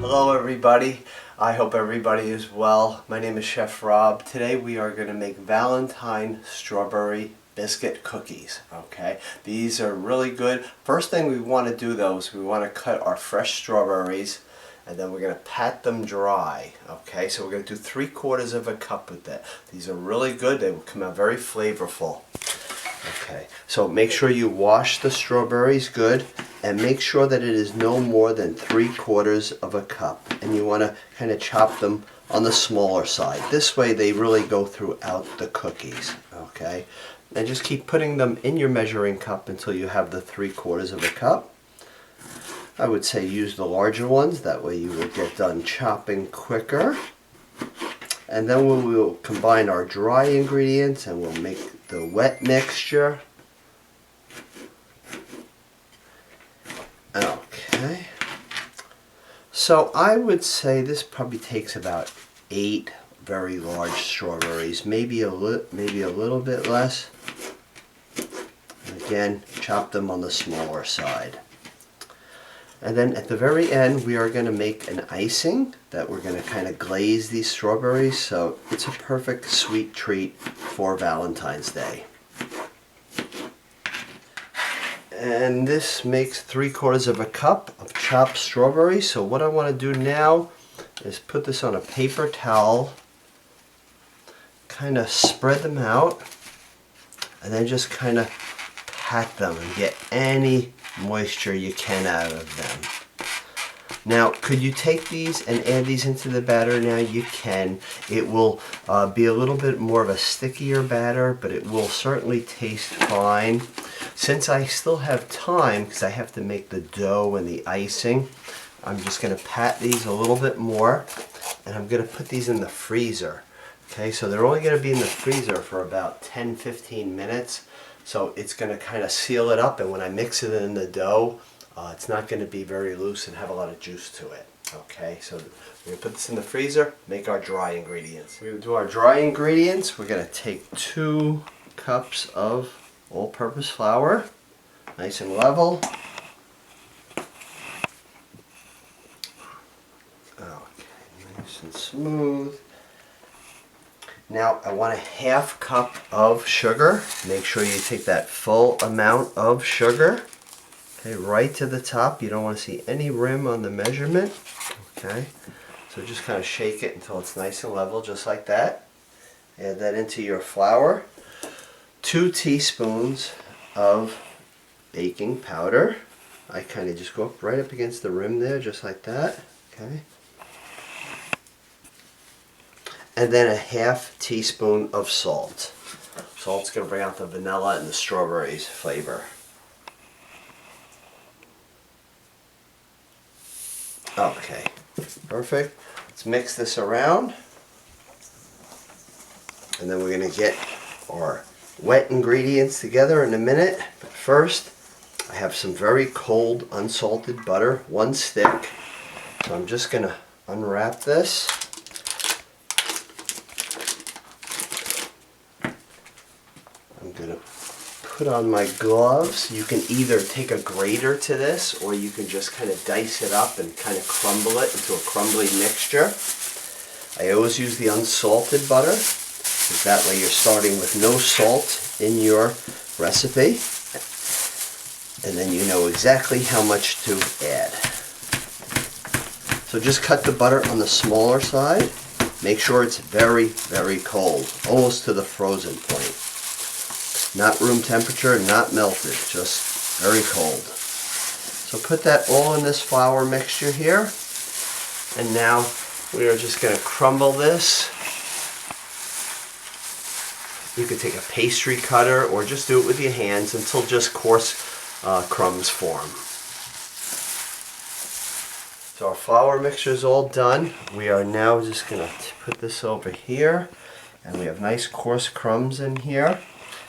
Hello everybody, I hope everybody is well. My name is Chef Rob. Today we are going to make Valentine strawberry biscuit cookies. Okay, these are really good. First thing we want to do though is we want to cut our fresh strawberries and then we're going to pat them dry. Okay, so we're going to do 3/4 of a cup with that. These are really good, they will come out very flavorful. Okay, so make sure you wash the strawberries good and make sure that it is no more than 3/4 of a cup. And you want to kind of chop them on the smaller side. This way they really go throughout the cookies. Okay, and just keep putting them in your measuring cup until you have the 3/4 of a cup. I would say use the larger ones, that way you will get done chopping quicker. And then we will combine our dry ingredients and we'll make the wet mixture. Okay. So I would say this probably takes about 8 very large strawberries, maybe a little bit less. And again, chop them on the smaller side. And then at the very end we are going to make an icing that we're going to kind of glaze these strawberries, so it's a perfect sweet treat for Valentine's Day. And this makes 3/4 of a cup of chopped strawberries. So what I want to do now is put this on a paper towel, kind of spread them out, and then just kind of pat them and get any moisture you can out of them. Now, could you take these and add these into the batter? Now you can. It will be a little bit more of a stickier batter, but it will certainly taste fine. Since I still have time, because I have to make the dough and the icing, I'm just going to pat these a little bit more, and I'm going to put these in the freezer. Okay, so they're only going to be in the freezer for about 10-15 minutes. So it's going to kind of seal it up, and when I mix it in the dough, it's not going to be very loose and have a lot of juice to it. Okay, so we're going to put this in the freezer, make our dry ingredients. We're going to do our dry ingredients. We're going to take 2 cups of all-purpose flour, nice and level. Okay, nice and smooth. Now I want a 1/2 cup of sugar. Make sure you take that full amount of sugar. Okay, right to the top. You don't want to see any rim on the measurement. Okay, so just kind of shake it until it's nice and level, just like that. Add that into your flour. 2 teaspoons of baking powder. I kind of just go up right up against the rim there, just like that. Okay. And then a 1/2 teaspoon of salt. Salt's going to bring out the vanilla and the strawberries flavor. Okay, perfect. Let's mix this around. And then we're going to get our wet ingredients together in a minute. But first, I have some very cold unsalted butter, 1 stick. So I'm just going to unwrap this. I'm going to put on my gloves. You can either take a grater to this, or you can just kind of dice it up and kind of crumble it into a crumbly mixture. I always use the unsalted butter, because that way you're starting with no salt in your recipe, and then you know exactly how much to add. So just cut the butter on the smaller side. Make sure it's very, very cold, almost to the frozen point. Not room temperature, not melted, just very cold. So put that all in this flour mixture here. And now we are just going to crumble this. You could take a pastry cutter or just do it with your hands until just coarse crumbs form. So our flour mixture is all done. We are now just going to put this over here. And we have nice coarse crumbs in here.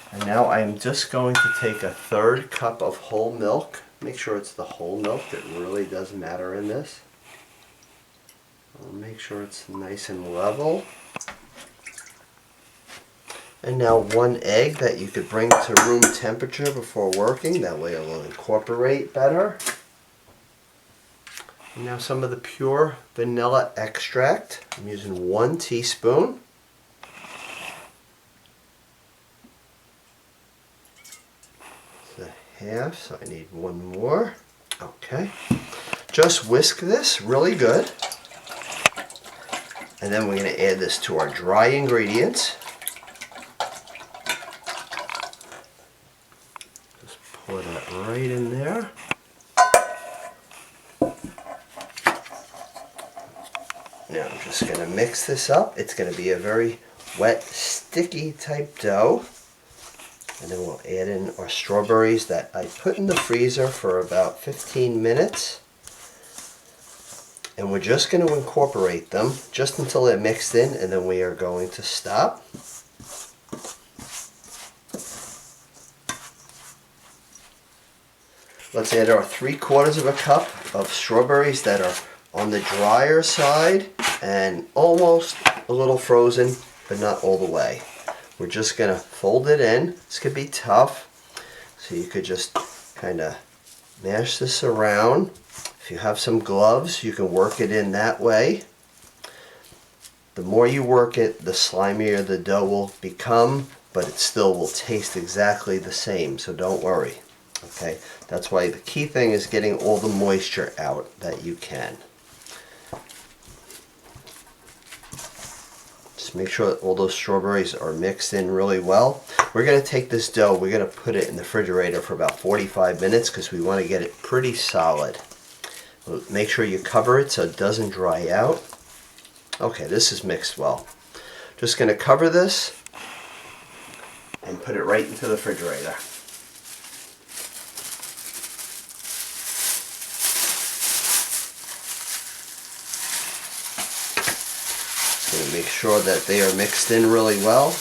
And now I am just going to take a 1/3 cup of whole milk. Make sure it's the whole milk. It really does matter in this. I'll make sure it's nice and level. And now 1 egg that you could bring to room temperature before working. That way it will incorporate better. And now some of the pure vanilla extract. I'm using 1 teaspoon. It's a half, so I need 1 more. Okay. Just whisk this really good. And then we're going to add this to our dry ingredients. Just pour that right in there. Now I'm just going to mix this up. It's going to be a very wet, sticky type dough. And then we'll add in our strawberries that I put in the freezer for about 15 minutes. And we're just going to incorporate them just until they're mixed in, and then we are going to stop. Let's add our 3/4 cup of strawberries that are on the drier side and almost a little frozen, but not all the way. We're just going to fold it in. This could be tough, so you could just kind of mash this around. If you have some gloves, you can work it in that way. The more you work it, the slimier the dough will become, but it still will taste exactly the same, so don't worry. Okay, that's why the key thing is getting all the moisture out that you can. Just make sure that all those strawberries are mixed in really well. We're going to take this dough, we're going to put it in the refrigerator for about 45 minutes because we want to get it pretty solid. Make sure you cover it so it doesn't dry out. Okay, this is mixed well. Just going to cover this and put it right into the refrigerator. Just going to make sure that they are mixed in really well.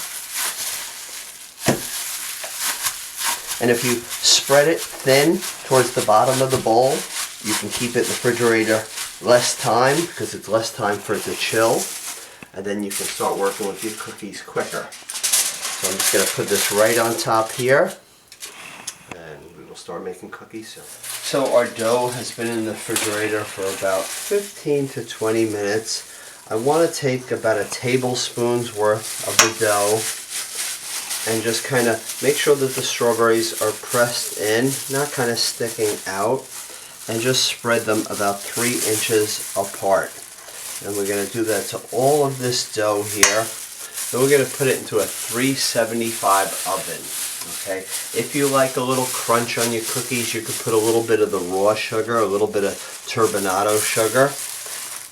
And if you spread it thin towards the bottom of the bowl, you can keep it in the refrigerator less time because it's less time for it to chill, and then you can start working with your cookies quicker. So I'm just going to put this right on top here, and we will start making cookies soon. So our dough has been in the refrigerator for about 15 to 20 minutes. I want to take about a tablespoon's worth of the dough and just kind of make sure that the strawberries are pressed in, not kind of sticking out. And just spread them about 3 inches apart. And we're going to do that to all of this dough here. Then we're going to put it into a 375 oven. Okay. If you like a little crunch on your cookies, you could put a little bit of the raw sugar, a little bit of turbinado sugar,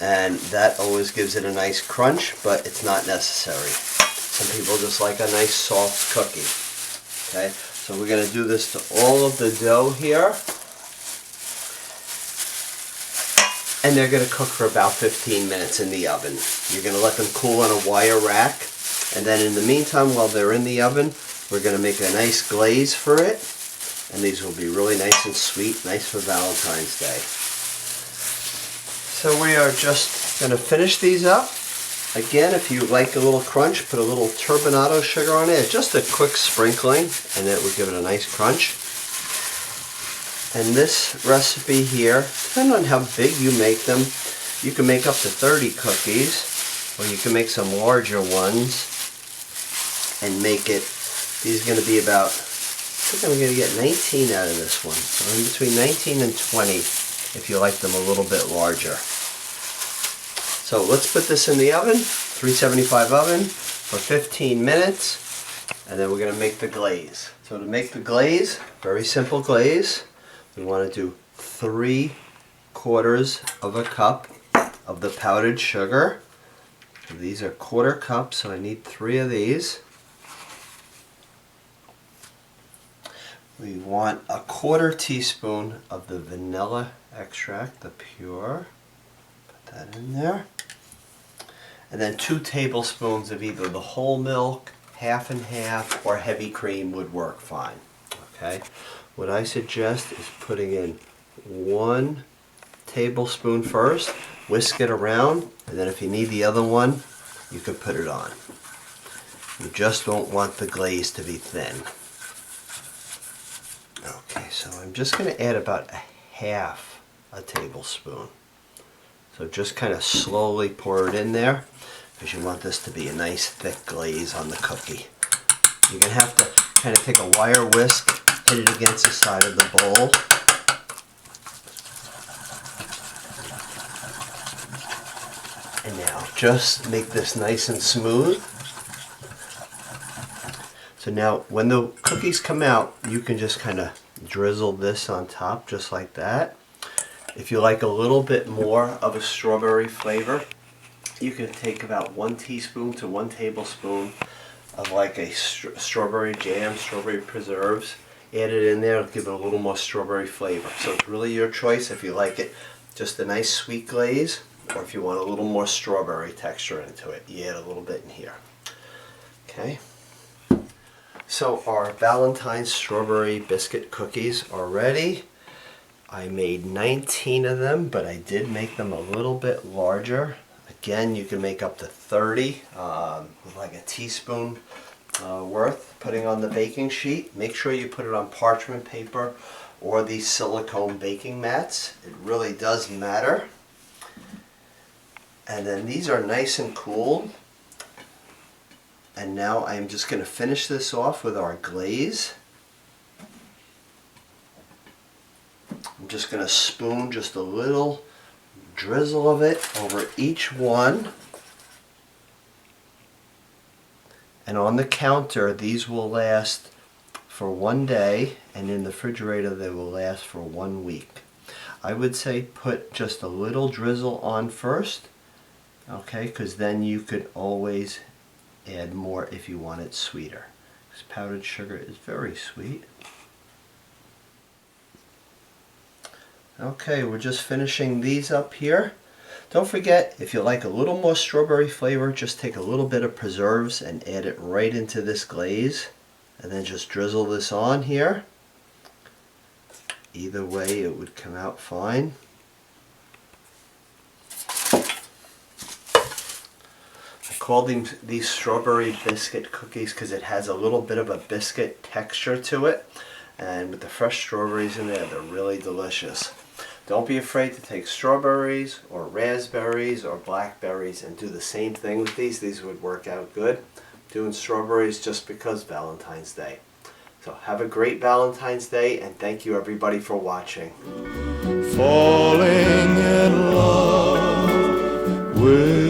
and that always gives it a nice crunch, but it's not necessary. Some people just like a nice soft cookie. Okay. So we're going to do this to all of the dough here. And they're going to cook for about 15 minutes in the oven. You're going to let them cool on a wire rack. And then in the meantime, while they're in the oven, we're going to make a nice glaze for it. And these will be really nice and sweet, nice for Valentine's Day. So we are just going to finish these up. Again, if you like a little crunch, put a little turbinado sugar on it. Just a quick sprinkling, and it will give it a nice crunch. And this recipe here, depending on how big you make them, you can make up to 30 cookies, or you can make some larger ones and make it, these are going to be about, I think I'm going to get 19 out of this one. So in between 19 and 20 if you like them a little bit larger. So let's put this in the oven, 375 oven, for 15 minutes, and then we're going to make the glaze. So to make the glaze, very simple glaze. We want to do 3/4 cup of the powdered sugar. So these are 1/4 cups, so I need 3 of these. We want a 1/4 teaspoon of the vanilla extract, the pure. Put that in there. And then 2 tablespoons of either the whole milk, half and half, or heavy cream would work fine. Okay. What I suggest is putting in 1 tablespoon first, whisk it around, and then if you need the other one, you can put it on. You just don't want the glaze to be thin. Okay, so I'm just going to add about a half a tablespoon. So just kind of slowly pour it in there because you want this to be a nice thick glaze on the cookie. You're going to have to kind of take a wire whisk, hit it against the side of the bowl. And now just make this nice and smooth. So now when the cookies come out, you can just kind of drizzle this on top just like that. If you like a little bit more of a strawberry flavor, you can take about 1 teaspoon to 1 tablespoon of like a strawberry jam, strawberry preserves. Add it in there, give it a little more strawberry flavor. So it's really your choice if you like it just a nice sweet glaze, or if you want a little more strawberry texture into it, you add a little bit in here. Okay. So our Valentine strawberry biscuit cookies are ready. I made 19 of them, but I did make them a little bit larger. Again, you can make up to 30 with like a teaspoon worth, putting on the baking sheet. Make sure you put it on parchment paper or these silicone baking mats. It really does matter. And then these are nice and cooled. And now I'm just going to finish this off with our glaze. I'm just going to spoon just a little drizzle of it over each one. And on the counter, these will last for 1 day, and in the refrigerator they will last for 1 week. I would say put just a little drizzle on first, okay, because then you could always add more if you want it sweeter. Because powdered sugar is very sweet. Okay, we're just finishing these up here. Don't forget, if you like a little more strawberry flavor, just take a little bit of preserves and add it right into this glaze. And then just drizzle this on here. Either way, it would come out fine. I call these strawberry biscuit cookies because it has a little bit of a biscuit texture to it. And with the fresh strawberries in there, they're really delicious. Don't be afraid to take strawberries or raspberries or blackberries and do the same thing with these. These would work out good. Doing strawberries just because Valentine's Day. So have a great Valentine's Day, and thank you everybody for watching. Falling in love with